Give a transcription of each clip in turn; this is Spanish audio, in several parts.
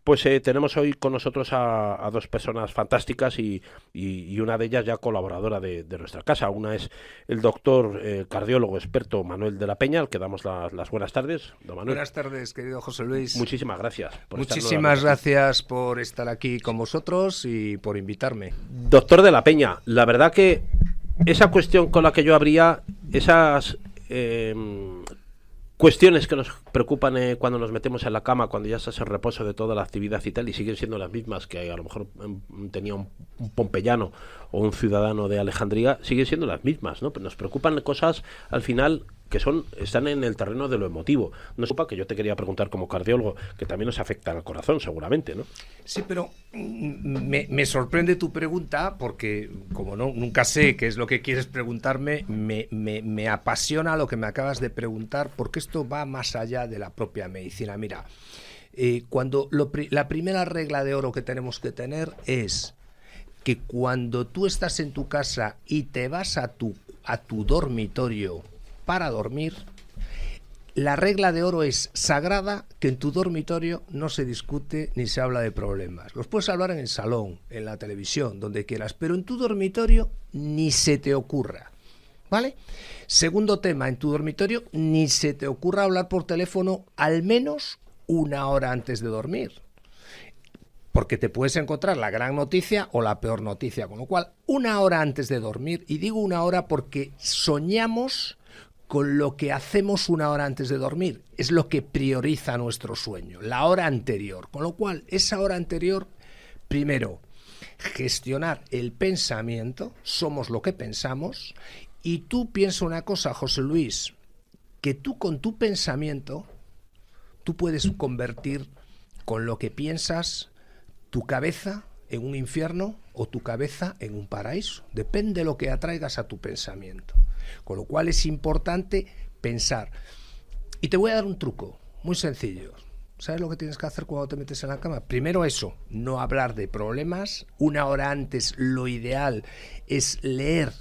Pues tenemos hoy con nosotros a dos personas fantásticas y una de ellas ya colaboradora de nuestra casa. Una es el doctor cardiólogo experto Manuel de la Peña, al que damos las buenas tardes. Don Manuel, Buenas tardes, querido José Luis. muchísimas gracias por estar nuevamente Muchísimas aquí. gracias por estar aquí con vosotros y por invitarme. Doctor de la Peña, la verdad que esa cuestión con la que yo abría, esas cuestiones que nos preocupan cuando nos metemos en la cama, cuando ya estás en reposo de toda la actividad y tal, y siguen siendo las mismas que a lo mejor tenía un pompeyano o un ciudadano de Alejandría, siguen siendo las mismas, ¿no? Pero nos preocupan cosas al final que están en el terreno de lo emotivo. No es que yo te quería preguntar como cardiólogo, que también nos afecta al corazón, seguramente, ¿no? Sí, pero me sorprende tu pregunta porque, como no, nunca sé qué es lo que quieres preguntarme, me apasiona lo que me acabas de preguntar porque esto va más allá de la propia medicina. Mira, la primera regla de oro que tenemos que tener es que cuando tú estás en tu casa y te vas a tu dormitorio para dormir, la regla de oro es sagrada, que en tu dormitorio no se discute ni se habla de problemas. Los puedes hablar en el salón, en la televisión, donde quieras, pero en tu dormitorio ni se te ocurra, ¿vale? Segundo tema, en tu dormitorio ni se te ocurra hablar por teléfono al menos una hora antes de dormir, porque te puedes encontrar la gran noticia o la peor noticia, con lo cual una hora antes de dormir, y digo una hora porque soñamos con lo que hacemos una hora antes de dormir, es lo que prioriza nuestro sueño, la hora anterior, con lo cual esa hora anterior, primero, gestionar el pensamiento, somos lo que pensamos, y tú piensa una cosa, José Luis, que tú con tu pensamiento, tú puedes convertir con lo que piensas tu cabeza en un infierno o tu cabeza en un paraíso. Depende de lo que atraigas a tu pensamiento. Con lo cual es importante pensar. Y te voy a dar un truco muy sencillo. ¿Sabes lo que tienes que hacer cuando te metes en la cama? Primero eso, no hablar de problemas. Una hora antes lo ideal es leer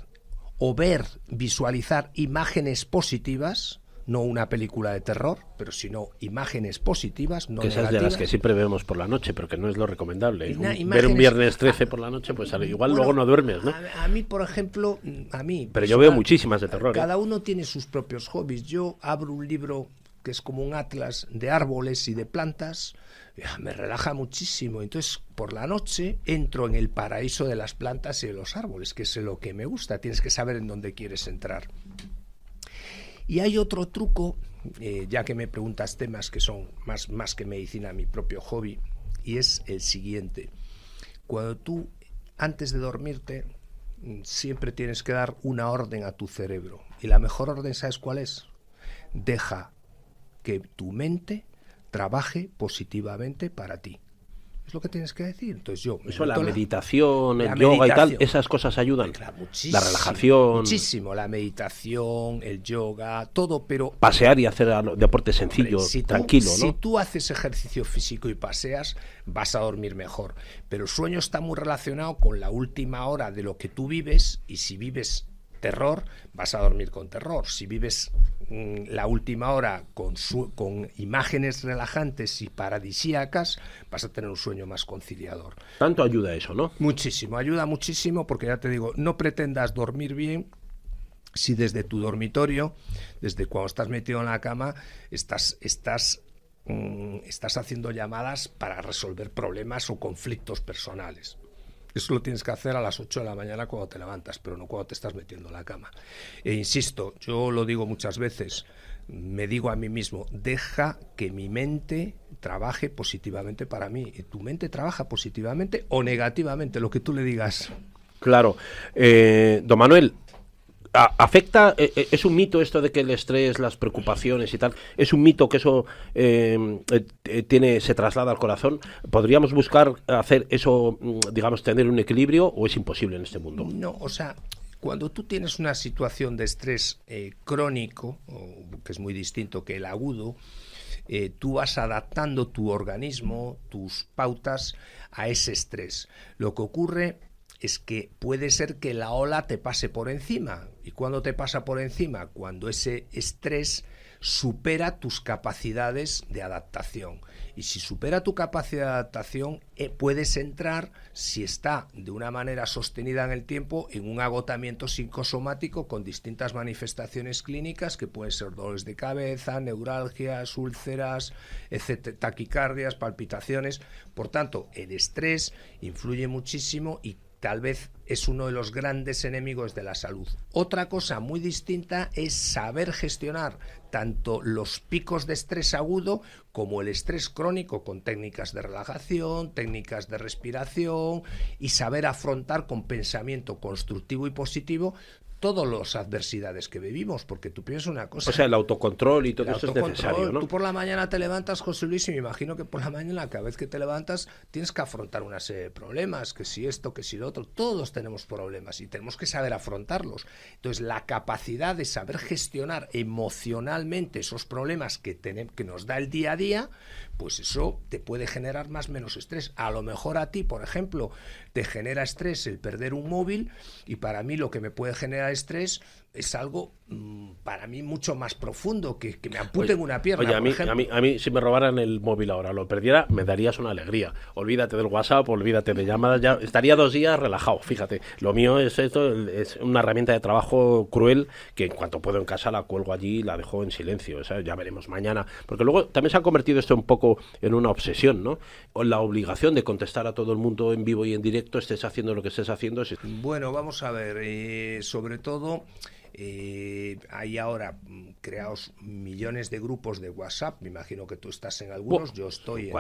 o ver, visualizar imágenes positivas, no una película de terror, pero sino imágenes positivas, no Que esas de negativas. las que siempre vemos por la noche, pero que no es lo recomendable. Imágenes, Ver un viernes 13 por la noche, pues igual bueno, luego no duermes, ¿no? A mí, por ejemplo, a mí... Pero yo veo muchísimas de terror. Cada uno tiene sus propios hobbies. Yo abro un libro que es como un atlas de árboles y de plantas, me relaja muchísimo. Entonces, por la noche entro en el paraíso de las plantas y de los árboles, que es lo que me gusta. Tienes que saber en dónde quieres entrar. Y hay otro truco, ya que me preguntas temas que son más que medicina, mi propio hobby, y es el siguiente. Cuando tú, antes de dormirte, siempre tienes que dar una orden a tu cerebro. Y la mejor orden, ¿sabes cuál es? Deja que tu mente trabaje positivamente para ti. Es lo que tienes que decir. Entonces yo eso, la meditación, el yoga y tal, esas cosas ayudan. Claro, la relajación. Muchísimo, la meditación, el yoga, todo, pero... Pasear y hacer deporte sencillo, tranquilo, ¿no? Si tú haces ejercicio físico y paseas, vas a dormir mejor. Pero el sueño está muy relacionado con la última hora de lo que tú vives, y si vives terror, vas a dormir con terror. Si vives la última hora con imágenes relajantes y paradisíacas, vas a tener un sueño más conciliador. Tanto ayuda eso, ¿no? Muchísimo, ayuda muchísimo, porque ya te digo, no pretendas dormir bien si desde tu dormitorio, desde cuando estás metido en la cama, estás haciendo llamadas para resolver problemas o conflictos personales. Eso lo tienes que hacer a las 8 de la mañana cuando te levantas, pero no cuando te estás metiendo en la cama. E insisto, yo lo digo muchas veces, me digo a mí mismo, deja que mi mente trabaje positivamente para mí. Y tu mente trabaja positivamente o negativamente, lo que tú le digas. Claro. Don Manuel, afecta, es un mito esto de que el estrés, las preocupaciones y tal, es un mito que eso se traslada al corazón. ¿Podríamos buscar hacer eso, digamos, tener un equilibrio, o es imposible en este mundo? No, o sea, cuando tú tienes una situación de estrés crónico, que es muy distinto que el agudo, tú vas adaptando tu organismo, tus pautas a ese estrés. Lo que ocurre es que puede ser que la ola te pase por encima. ¿Y cuándo te pasa por encima? Cuando ese estrés supera tus capacidades de adaptación. Y si supera tu capacidad de adaptación, puedes entrar, si está de una manera sostenida en el tiempo, en un agotamiento psicosomático con distintas manifestaciones clínicas que pueden ser dolores de cabeza, neuralgias, úlceras, taquicardias, palpitaciones. Por tanto, el estrés influye muchísimo y tal vez es uno de los grandes enemigos de la salud. Otra cosa muy distinta es saber gestionar tanto los picos de estrés agudo como el estrés crónico con técnicas de relajación, técnicas de respiración y saber afrontar con pensamiento constructivo y positivo todas las adversidades que vivimos, porque tú piensas una cosa... O sea, el autocontrol y todo eso es necesario, ¿no? Tú por la mañana te levantas, José Luis, y me imagino que por la mañana, cada vez que te levantas, tienes que afrontar una serie de problemas, que si esto, que si lo otro, todos tenemos problemas y tenemos que saber afrontarlos. Entonces, la capacidad de saber gestionar emocionalmente esos problemas que nos da el día a día, pues eso te puede generar más o menos estrés. A lo mejor a ti, por ejemplo, te genera estrés el perder un móvil, y para mí lo que me puede generar estrés es algo para mí mucho más profundo, que me amputen una pierna. Oye, a mí si me robaran el móvil ahora, lo perdiera, me darías una alegría. Olvídate del WhatsApp, olvídate de llamadas, ya estaría 2 días relajado, fíjate. Lo mío es una herramienta de trabajo cruel que en cuanto puedo en casa la cuelgo allí y la dejo en silencio, ¿sabes? Ya veremos mañana. Porque luego también se ha convertido esto un poco en una obsesión, ¿no? O la obligación de contestar a todo el mundo en vivo y en directo, estés haciendo lo que estés haciendo. Bueno, vamos a ver, sobre todo... hay ahora creados millones de grupos de WhatsApp. Me imagino que tú estás en algunos. Yo estoy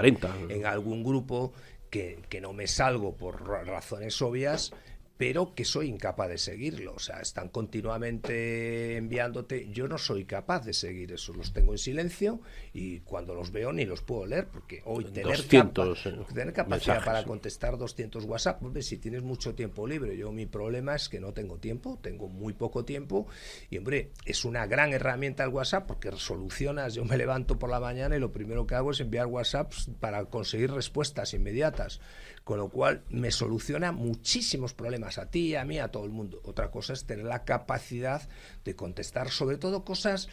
en algún grupo que no me salgo por razones obvias, pero que soy incapaz de seguirlo. O sea, están continuamente enviándote. Yo no soy capaz de seguir eso. Los tengo en silencio y cuando los veo ni los puedo leer, porque hoy tener capacidad mensajes, para contestar 200 WhatsApp, hombre, si tienes mucho tiempo libre. Yo, mi problema es que no tengo tiempo, tengo muy poco tiempo, y hombre, es una gran herramienta el WhatsApp porque solucionas. Yo me levanto por la mañana y lo primero que hago es enviar WhatsApps para conseguir respuestas inmediatas, con lo cual me soluciona muchísimos problemas, a ti, a mí, a todo el mundo. Otra cosa es tener la capacidad de contestar, sobre todo cosas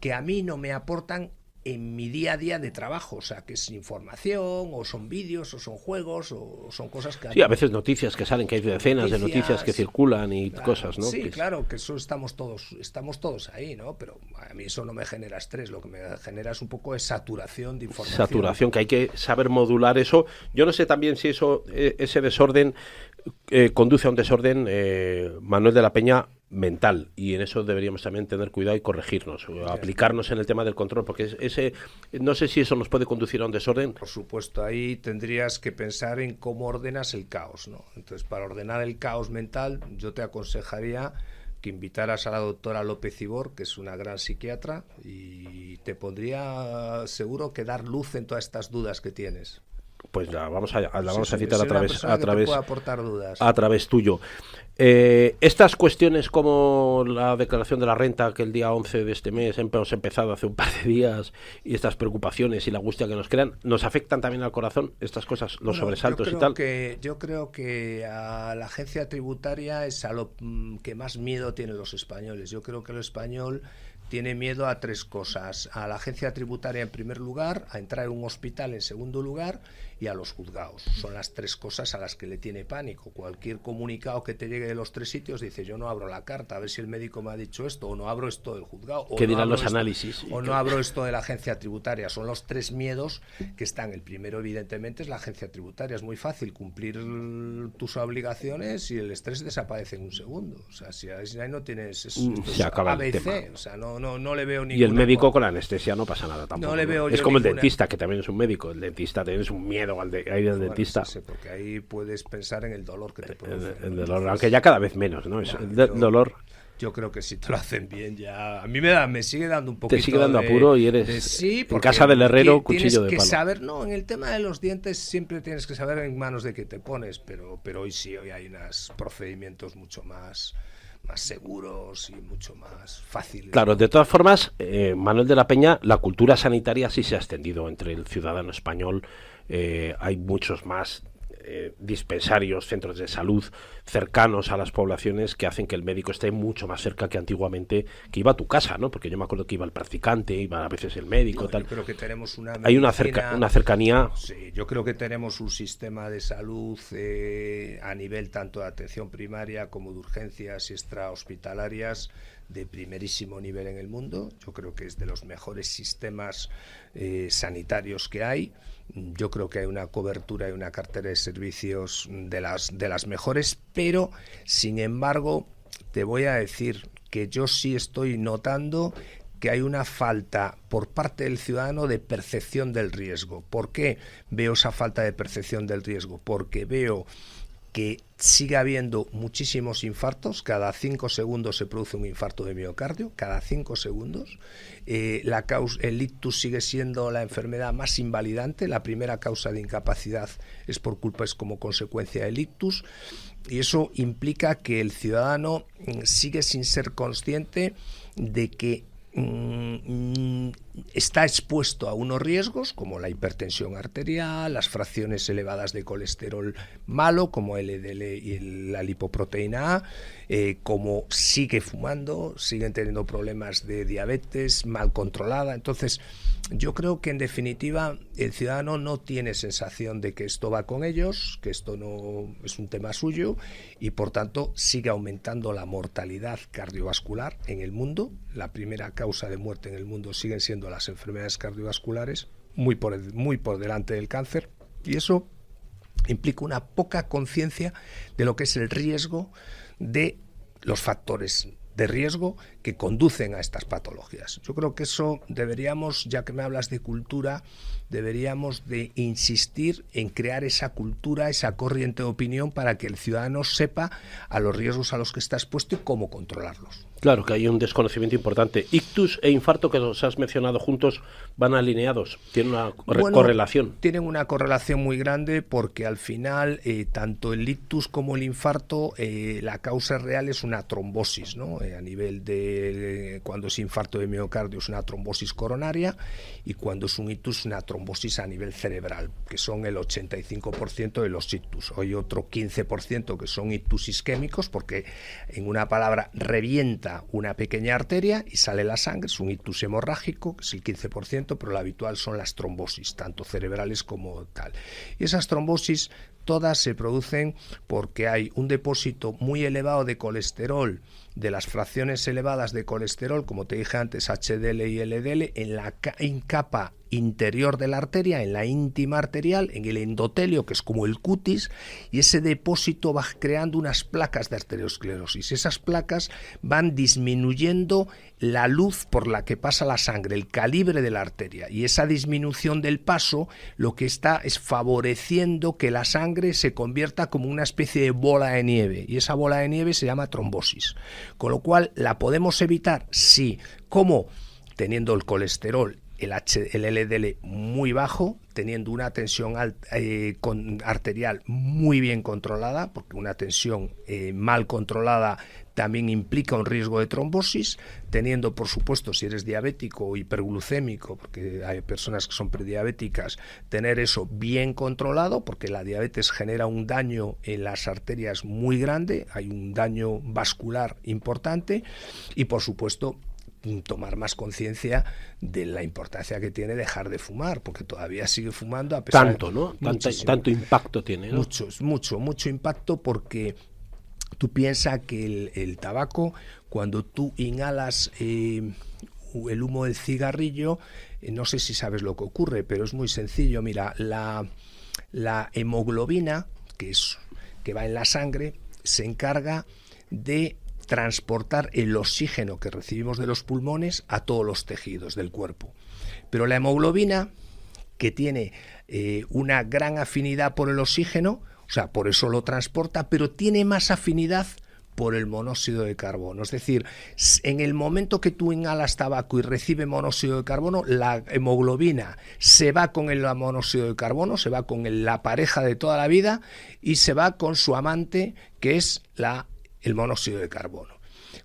que a mí no me aportan en mi día a día de trabajo, o sea, que es información, o son vídeos, o son juegos, o son cosas que... Sí, a veces noticias que salen, que hay decenas de noticias que circulan y claro, cosas, ¿no? Sí, que claro, que eso estamos todos ahí, ¿no? Pero a mí eso no me genera estrés, lo que me genera es un poco de saturación de información. Saturación, que hay que saber modular eso. Yo no sé también si ese desorden conduce a un desorden, Manuel de la Peña, mental, y en eso deberíamos también tener cuidado y corregirnos, aplicarnos en el tema del control, porque no sé si eso nos puede conducir a un desorden. Por supuesto, ahí tendrías que pensar en cómo ordenas el caos, ¿no? Entonces, para ordenar el caos mental, yo te aconsejaría que invitaras a la doctora López Ibor, que es una gran psiquiatra, y te pondría seguro que dar luz en todas estas dudas que tienes. Pues la vamos a citar a través tuyo. Estas cuestiones como la declaración de la renta, que el día 11 de este mes hemos empezado hace un par de días, y estas preocupaciones y la angustia que nos crean, ¿nos afectan también al corazón estas cosas, los sobresaltos y tal? Yo creo que a la agencia tributaria es a lo que más miedo tienen los españoles. Yo creo que el español tiene miedo a 3 cosas: a la agencia tributaria en primer lugar, a entrar en un hospital en segundo lugar y a los juzgados. Son las 3 cosas a las que le tiene pánico. Cualquier comunicado que te llegue de los 3 sitios dice: yo no abro la carta a ver si el médico me ha dicho esto, o no abro esto del juzgado, ¿qué dirán los análisis? O no abro esto de la agencia tributaria. Son los 3 miedos que están. El primero, evidentemente, es la agencia tributaria. Es muy fácil cumplir tus obligaciones y el estrés desaparece en un segundo. O sea, si ahí no tienes... se acaba el tema. O sea, no le veo ninguna... Y el médico con la anestesia no pasa nada tampoco. No le veo es como el dentista, que también es un médico. El dentista tienes un miedo al dentista. Sí, porque ahí puedes pensar en el dolor que te produce. El dolor, aunque ya cada vez menos, ¿no? Dolor... Yo creo que si te lo hacen bien ya... A mí me sigue dando un poquito te sigue dando apuro y eres en casa del herrero cuchillo de palo. Tienes que saber, no, en el tema de los dientes siempre tienes que saber en manos de qué te pones, pero hoy sí, hoy hay unos procedimientos mucho más seguros y mucho más fáciles. Claro, de todas formas, Manuel de la Peña, la cultura sanitaria sí se ha extendido entre el ciudadano español. Hay muchos más dispensarios, centros de salud cercanos a las poblaciones que hacen que el médico esté mucho más cerca que antiguamente, que iba a tu casa, ¿no? Porque yo me acuerdo que iba el practicante, iba a veces el médico, no, tal. Yo creo que tenemos hay una cercanía. Sí, yo creo que tenemos un sistema de salud a nivel tanto de atención primaria como de urgencias extrahospitalarias de primerísimo nivel en el mundo. Yo creo que es de los mejores sistemas sanitarios que hay. Yo creo que hay una cobertura y una cartera de servicios de las mejores, pero sin embargo te voy a decir que yo sí estoy notando que hay una falta por parte del ciudadano de percepción del riesgo. ¿Por qué veo esa falta de percepción del riesgo? Porque veo que sigue habiendo muchísimos infartos, cada 5 segundos se produce un infarto de miocardio, cada 5 segundos. El ictus sigue siendo la enfermedad más invalidante, la primera causa de incapacidad es como consecuencia del ictus, y eso implica que el ciudadano sigue sin ser consciente de que está expuesto a unos riesgos como la hipertensión arterial, las fracciones elevadas de colesterol malo como LDL y la lipoproteína A, como sigue fumando, siguen teniendo problemas de diabetes mal controlada. Entonces yo creo que en definitiva el ciudadano no tiene sensación de que esto va con ellos, que esto no es un tema suyo, y por tanto sigue aumentando la mortalidad cardiovascular en el mundo. La primera causa de muerte en el mundo siguen siendo las enfermedades cardiovasculares, muy por delante del cáncer, y eso implica una poca conciencia de lo que es el riesgo, de los factores de riesgo que conducen a estas patologías. Yo creo que eso deberíamos, ya que me hablas de cultura, deberíamos de insistir en crear esa cultura, esa corriente de opinión para que el ciudadano sepa a los riesgos a los que está expuesto y cómo controlarlos. Claro que hay un desconocimiento importante. Ictus e infarto, que los has mencionado juntos, van alineados, tienen una correlación. Tienen una correlación muy grande porque al final tanto el ictus como el infarto, la causa real es una trombosis, ¿no? A nivel de cuando es infarto de miocardio es una trombosis coronaria, y cuando es un ictus una trombosis a nivel cerebral, que son el 85% de los ictus. Hay otro 15% que son ictus isquémicos, porque en una palabra revienta una pequeña arteria y sale la sangre, es un ictus hemorrágico, que es el 15%, pero lo habitual son las trombosis, tanto cerebrales como tal. Y esas trombosis todas se producen porque hay un depósito muy elevado de colesterol, de las fracciones elevadas de colesterol, como te dije antes, HDL y LDL, en la capa interior de la arteria, en la íntima arterial, en el endotelio, que es como el cutis, y ese depósito va creando unas placas de arteriosclerosis. Esas placas van disminuyendo la luz por la que pasa la sangre, el calibre de la arteria, y esa disminución del paso lo que está es favoreciendo que la sangre se convierta como una especie de bola de nieve, y esa bola de nieve se llama trombosis. Con lo cual, ¿la podemos evitar? Sí. ¿Cómo? Teniendo el colesterol, el LDL muy bajo, teniendo una tensión arterial muy bien controlada, porque una tensión mal controlada también implica un riesgo de trombosis, teniendo, por supuesto, si eres diabético o hiperglucémico, porque hay personas que son prediabéticas, tener eso bien controlado, porque la diabetes genera un daño en las arterias muy grande, hay un daño vascular importante, y por supuesto tomar más conciencia de la importancia que tiene dejar de fumar, porque todavía sigue fumando a pesar tanto, ¿no? Tanto impacto tiene, ¿no? Mucho impacto, porque tú piensas que el tabaco, cuando tú inhalas el humo del cigarrillo, no sé si sabes lo que ocurre, pero es muy sencillo. Mira, la hemoglobina, que va en la sangre, se encarga de transportar el oxígeno que recibimos de los pulmones a todos los tejidos del cuerpo. Pero la hemoglobina, que tiene una gran afinidad por el oxígeno, o sea, por eso lo transporta, pero tiene más afinidad por el monóxido de carbono. Es decir, en el momento que tú inhalas tabaco y recibe monóxido de carbono, la hemoglobina se va con el monóxido de carbono, se va con la pareja de toda la vida y se va con su amante, que es el monóxido de carbono.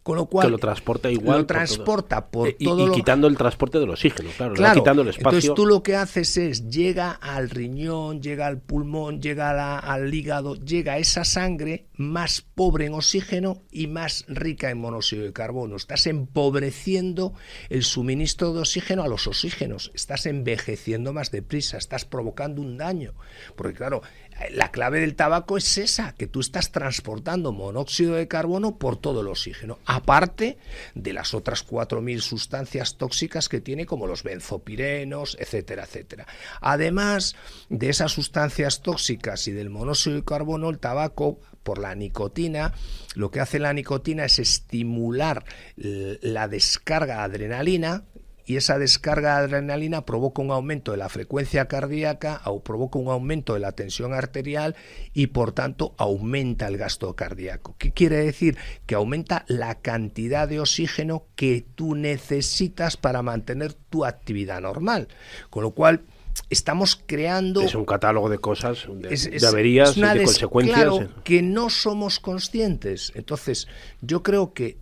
Con lo cual, que lo transporta igual. Lo transporta por y todo quitando el transporte del oxígeno, claro, claro, quitando el espacio. Entonces tú lo que haces es, llega al riñón, llega al pulmón, llega al hígado, llega esa sangre más pobre en oxígeno y más rica en monóxido de carbono. Estás empobreciendo el suministro de oxígeno a los oxígenos, estás envejeciendo más deprisa, estás provocando un daño. Porque claro, la clave del tabaco es esa, que tú estás transportando monóxido de carbono por todo el oxígeno, aparte de las otras 4.000 sustancias tóxicas que tiene, como los benzopirenos, etcétera, etcétera. Además de esas sustancias tóxicas y del monóxido de carbono, el tabaco, por la nicotina, lo que hace la nicotina es estimular la descarga de adrenalina, y esa descarga de adrenalina provoca un aumento de la frecuencia cardíaca o provoca un aumento de la tensión arterial y por tanto aumenta el gasto cardíaco. ¿Qué quiere decir? Que aumenta la cantidad de oxígeno que tú necesitas para mantener tu actividad normal. Con lo cual estamos creando... Es un catálogo de cosas, de averías y de consecuencias. Claro, que no somos conscientes. Entonces, yo creo que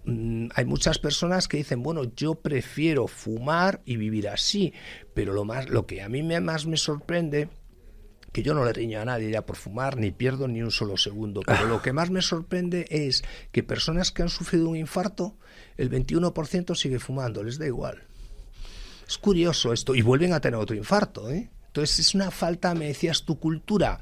hay muchas personas que dicen, bueno, yo prefiero fumar y vivir así, pero lo que a mí más me sorprende, que yo no le riño a nadie ya por fumar, ni pierdo ni un solo segundo, pero lo que más me sorprende es que personas que han sufrido un infarto, el 21% sigue fumando, les da igual. Es curioso esto, y vuelven a tener otro infarto, ¿eh? Entonces es una falta, me decías, tu cultura.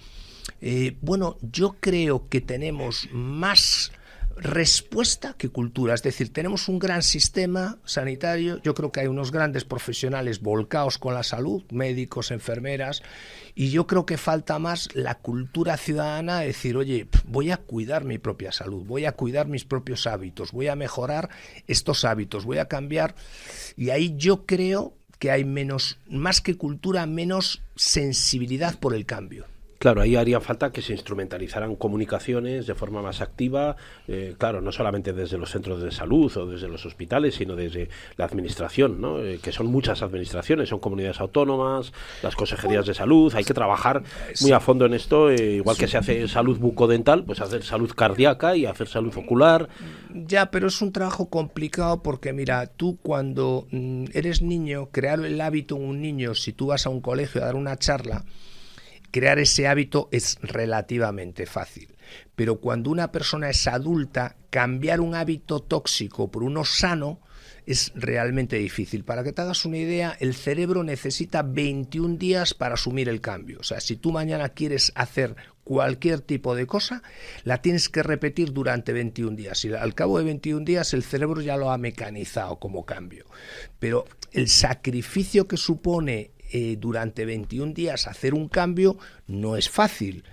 Bueno, yo creo que tenemos más respuesta que cultura, es decir, tenemos un gran sistema sanitario, yo creo que hay unos grandes profesionales volcados con la salud, médicos, enfermeras, y yo creo que falta más la cultura ciudadana de decir, oye, voy a cuidar mi propia salud, voy a cuidar mis propios hábitos, voy a mejorar estos hábitos, voy a cambiar, y ahí yo creo que hay más que cultura, menos sensibilidad por el cambio. Claro, ahí haría falta que se instrumentalizaran comunicaciones de forma más activa, claro, no solamente desde los centros de salud o desde los hospitales, sino desde la administración, ¿no? Que son muchas administraciones, son comunidades autónomas, las consejerías de salud, hay que trabajar muy a fondo en esto, igual que se hace salud bucodental, pues hacer salud cardíaca y hacer salud ocular. Ya, pero es un trabajo complicado porque, mira, tú cuando eres niño, crear el hábito en un niño, si tú vas a un colegio a dar una charla, crear ese hábito es relativamente fácil, pero cuando una persona es adulta, cambiar un hábito tóxico por uno sano es realmente difícil. Para que te hagas una idea, el cerebro necesita 21 días para asumir el cambio. O sea, si tú mañana quieres hacer cualquier tipo de cosa, la tienes que repetir durante 21 días. Y al cabo de 21 días el cerebro ya lo ha mecanizado como cambio. Pero el sacrificio que supone durante 21 días hacer un cambio no es fácil,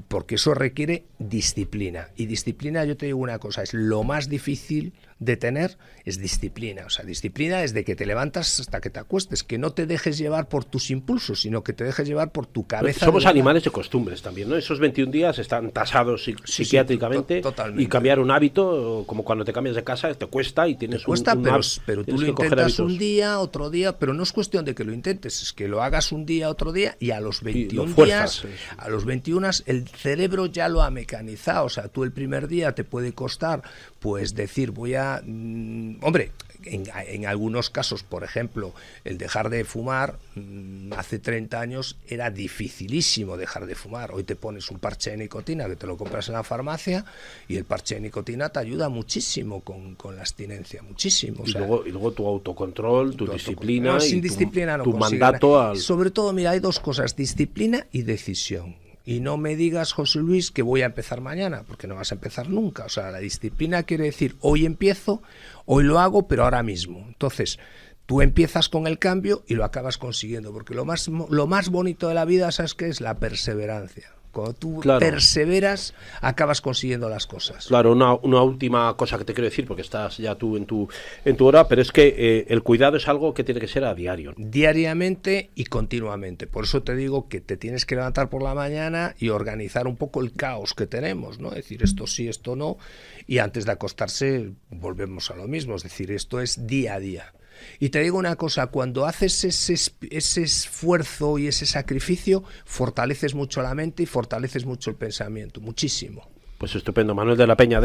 porque eso requiere disciplina. Y disciplina, yo te digo una cosa, es lo más difícil de tener, es disciplina. O sea, disciplina desde que te levantas hasta que te acuestes, que no te dejes llevar por tus impulsos, sino que te dejes llevar por tu cabeza. Somos animales de costumbres también, ¿no? Esos 21 días están tasados psiquiátricamente, y cambiar un hábito, como cuando te cambias de casa, te cuesta y tienes pero tú lo intentas un día, otro día, pero no es cuestión de que lo intentes, es que lo hagas un día, otro día, y a los 21 días, a los 21 el cerebro ya lo ha mecanizado. O sea, tú el primer día te puede costar, pues decir, voy a... hombre, en algunos casos, por ejemplo, el dejar de fumar, hace 30 años era dificilísimo dejar de fumar. Hoy te pones un parche de nicotina que te lo compras en la farmacia y el parche de nicotina te ayuda muchísimo con la abstinencia, muchísimo. Y luego tu autocontrol, tu disciplina, sin disciplina no tu mandato. Sobre todo, mira, hay dos cosas, disciplina y decisión. Y no me digas, José Luis, que voy a empezar mañana, porque no vas a empezar nunca. O sea, la disciplina quiere decir, hoy empiezo, hoy lo hago, pero ahora mismo. Entonces, tú empiezas con el cambio y lo acabas consiguiendo, porque lo más bonito de la vida, ¿sabes qué es? La perseverancia. Cuando tú perseveras, acabas consiguiendo las cosas. Claro, una última cosa que te quiero decir, porque estás ya tú en tu hora, pero es que el cuidado es algo que tiene que ser a diario. Diariamente y continuamente. Por eso te digo que te tienes que levantar por la mañana y organizar un poco el caos que tenemos, ¿no? Es decir, esto sí, esto no, y antes de acostarse volvemos a lo mismo, es decir, esto es día a día. Y te digo una cosa, cuando haces ese esfuerzo y ese sacrificio, fortaleces mucho la mente y fortaleces mucho el pensamiento, muchísimo. Pues estupendo, Manuel de la Peña.